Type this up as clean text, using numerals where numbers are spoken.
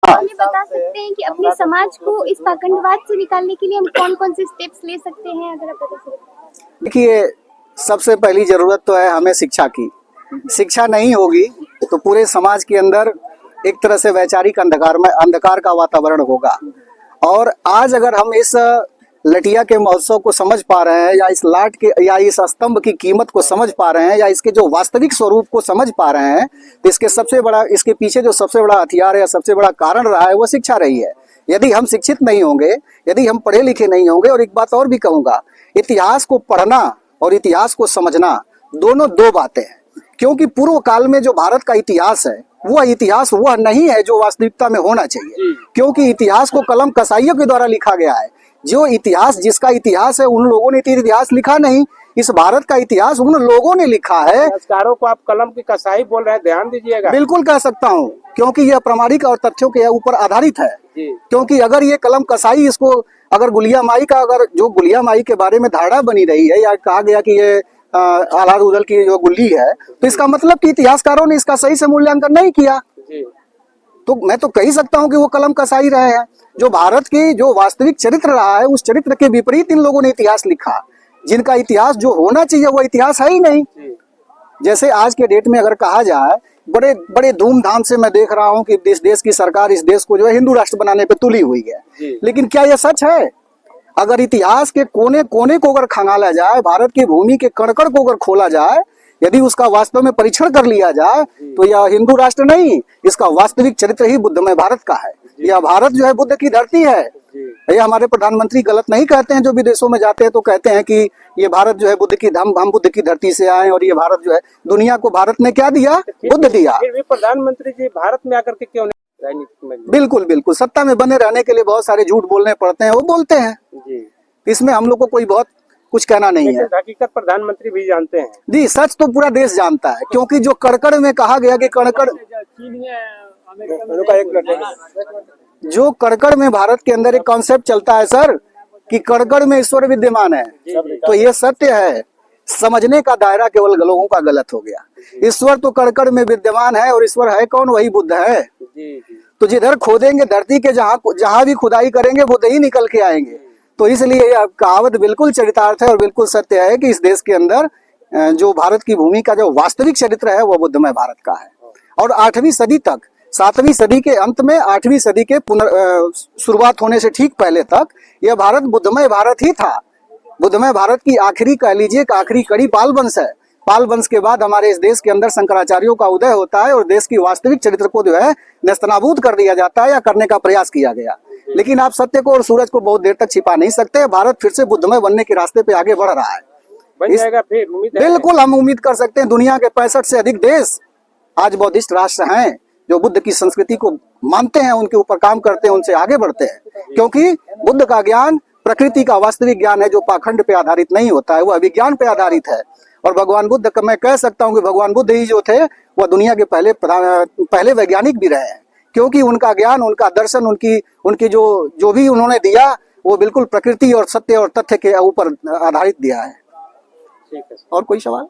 हमें बता सकते हैं कि अपने समाज को इस पाखंडवाद से निकालने के लिए हम कौन कौन से स्टेप्स ले सकते हैं, अगर आप बता सकते? देखिए, सबसे पहली जरूरत तो है हमें शिक्षा की। शिक्षा नहीं होगी तो पूरे समाज के अंदर एक तरह से वैचारिक अंधकार का वातावरण होगा। और आज अगर हम इस लटिया के महोत्सव को समझ पा रहे हैं, या इस लाट के या इस स्तंभ की कीमत को समझ पा रहे हैं, या इसके जो वास्तविक स्वरूप को समझ पा रहे हैं, तो इसके पीछे जो सबसे बड़ा हथियार है या सबसे बड़ा कारण रहा है वो शिक्षा रही है। यदि हम शिक्षित नहीं होंगे, यदि हम पढ़े लिखे नहीं होंगे, और एक बात और भी कहूंगा, इतिहास को पढ़ना और इतिहास को समझना दोनों दो बातें हैं। क्योंकि पूर्व काल में जो भारत का इतिहास है वह नहीं है जो वास्तविकता में होना चाहिए। क्योंकि इतिहास को कलम कसाईयों के द्वारा लिखा गया है। जिसका इतिहास है उन लोगों ने इतिहास लिखा नहीं। इस भारत का इतिहास उन लोगों ने लिखा है। इतिहासकारों को आप कलम की कसाई बोल रहे हैं, ध्यान दीजिएगा। बिल्कुल कह सकता हूँ, क्योंकि यह प्रामाणिक और तथ्यों के ऊपर आधारित है। क्योंकि अगर ये कलम कसाई इसको अगर गुलिया माई के बारे में धारणा बनी रही है, या कहा गया कि ये आलाद उदल की जो गुल्ली है, तो इसका मतलब कि इतिहासकारों ने इसका सही से मूल्यांकन नहीं किया। तो मैं तो कह सकता हूं कि वो कलम कसाई रहे हैं। जो भारत की जो वास्तविक चरित्र रहा है, उस चरित्र के विपरीत इन लोगों ने इतिहास लिखा, जिनका इतिहास जो होना चाहिए वो इतिहास है ही नहीं। जैसे आज के डेट में अगर कहा जाए, बड़े बड़े धूमधाम से मैं देख रहा हूं कि इस देश की सरकार इस देश को जो है हिंदू राष्ट्र बनाने पे तुली हुई है। लेकिन क्या यह सच है? अगर इतिहास के कोने कोने को अगर खंगाला जाए, भारत की भूमि के कण कण को अगर खोला जाए, यदि उसका वास्तव में परीक्षण कर लिया जाए, तो यह हिंदू राष्ट्र नहीं, इसका वास्तविक चरित्र ही बुद्धमय भारत का है। यह भारत जो है बुद्ध की धरती है। ये हमारे प्रधानमंत्री गलत नहीं कहते हैं, जो विदेशों में जाते हैं तो कहते हैं कि ये भारत जो है हम बुद्ध की धरती से आए, और ये भारत जो है दुनिया को भारत ने क्या दिया? बुद्ध दिया। फिर भी प्रधानमंत्री जी भारत में आकर के क्यों नहीं राजनीति में? बिल्कुल सत्ता में बने रहने के लिए बहुत सारे झूठ बोलने पड़ते हैं, वो बोलते हैं। इसमें हम लोग को कोई बहुत कुछ कहना नहीं है। हकीकत प्रधानमंत्री भी जानते हैं जी, सच तो पूरा देश जानता है। क्योंकि जो कड़कड़ में कहा गया कि जो कड़कड़ में भारत के अंदर एक कॉन्सेप्ट चलता है सर, कि कड़कड़ में ईश्वर विद्यमान है, तो ये सत्य है। समझने का दायरा केवल लोगों का गलत हो गया। ईश्वर तो कड़कड़ में विद्यमान है, और ईश्वर है कौन? वही बुद्ध है। तो जिधर खोदेंगे धरती के, जहाँ भी खुदाई करेंगे बुद्ध ही निकल के आएंगे। तो इसलिए यह कहावत बिल्कुल चरितार्थ है और बिल्कुल सत्य है कि इस देश के अंदर जो भारत की भूमि का जो वास्तविक चरित्र है वो बुद्धमय भारत का है। और 8वीं सदी तक, 7वीं सदी के अंत में 8वीं सदी के शुरुआत होने से ठीक पहले तक यह भारत बुद्धमय भारत ही था। बुद्धमय भारत की आखिरी, कह लीजिए, आखिरी कड़ी पाल वंश है। पाल वंश के बाद हमारे इस देश के अंदर शंकराचार्यों का उदय होता है, और देश की वास्तविक चरित्र को जो है नेस्तनाबूद कर दिया जाता है, या करने का प्रयास किया गया। लेकिन आप सत्य को और सूरज को बहुत देर तक छिपा नहीं सकते। भारत फिर से बुद्धमय बनने के रास्ते पे आगे बढ़ रहा है। बन जाएगा फिर, उम्मीद है। बिल्कुल हम उम्मीद कर सकते हैं। दुनिया के 65 से अधिक देश आज बौद्धिस्ट राष्ट्र हैं, जो बुद्ध की संस्कृति को मानते हैं, उनके ऊपर काम करते हैं, उनसे आगे बढ़ते हैं। क्योंकि बुद्ध का ज्ञान प्रकृति का वास्तविक ज्ञान है, जो पाखंड पे आधारित नहीं होता है, वह विज्ञान पे आधारित है। और भगवान बुद्ध, मैं कह सकता हूँ कि भगवान बुद्ध ही जो थे वह दुनिया के पहले वैज्ञानिक भी रहे हैं। क्योंकि उनका ज्ञान, उनका दर्शन, उनकी जो भी उन्होंने दिया, वो बिल्कुल प्रकृति और सत्य और तथ्य के ऊपर आधारित दिया है। और कोई सवाल?